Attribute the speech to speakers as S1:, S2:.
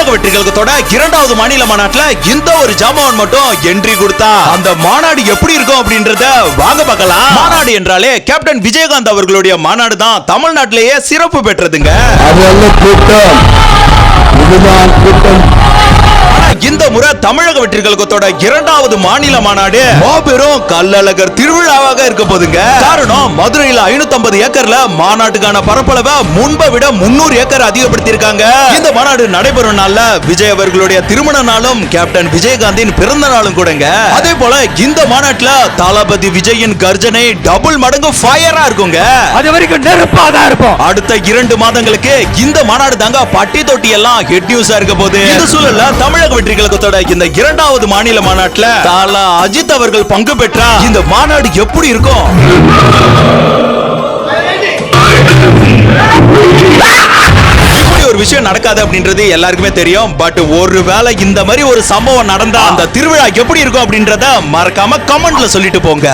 S1: தமிழக வெற்றி கழகத்தோட இரண்டாவது மாநில மாநாட்டுல இந்த ஒரு ஜாமான் மட்டும் என்ட்ரி கொடுத்தா அந்த மாநாடு எப்படி இருக்கும் அப்படின்றத வாங்க பார்க்கலாம். மாநாடு என்றாலே கேப்டன் விஜயகாந்த் அவர்களுடைய மாநாடு தான் தமிழ்நாட்டிலேயே சிறப்பு பெற்றதுங்க. இந்த முறை தமிழக வெற்றி கழகத்தோட இரண்டாவது மாநில மாநாடு மாபெரும் கள்ளழகர் திருவிழாவாக இருக்க போதுங்க. காரணம், மதுரையில 550 ஏக்கர்ல மாநாட்டுக்கான பரப்பளவை முன்பை விட 300 ஏக்கர் அதிகப்படுத்தி இருக்காங்க. இந்த மாநாடு நடைபெறும் நாள்ல விஜய் அவர்களுடைய திருமண நாளும் கேப்டன் விஜயகாந்தின் பிறந்த நாளும் கூடங்க. அதே போல இந்த மாநாட்டுல தளபதி விஜயின் கர்ஜனை டபுள் மடங்கு ஃபயரா இருக்குங்க.
S2: அது வரைக்கும் நெருப்பா தான் இருப்போம்.
S1: அடுத்த 2 மாதங்களுக்கு இந்த மாநாடு தாங்க பட்டி தொட்டி எல்லாம் ஹெட் நியூஸா இருக்க போகுது. இந்த சூழல்ல தமிழக வெற்றி கழகத்தோட இந்த இரண்டாவது மாநில மாநாட்டுல தல அஜித் அவர்கள் பங்கு பெற்றா இந்த மாநாடு எப்படி இருக்கும்? இப்படி ஒரு விஷயம் நடக்காது அப்படின்றது எல்லாருக்குமே தெரியும். பட் ஒருவேளை இந்த மாதிரி ஒரு சம்பவம் நடந்தா அந்த திருவிழா எப்படி இருக்கும் அப்படின்றத மறக்காம கமெண்ட்ல சொல்லிட்டு போங்க.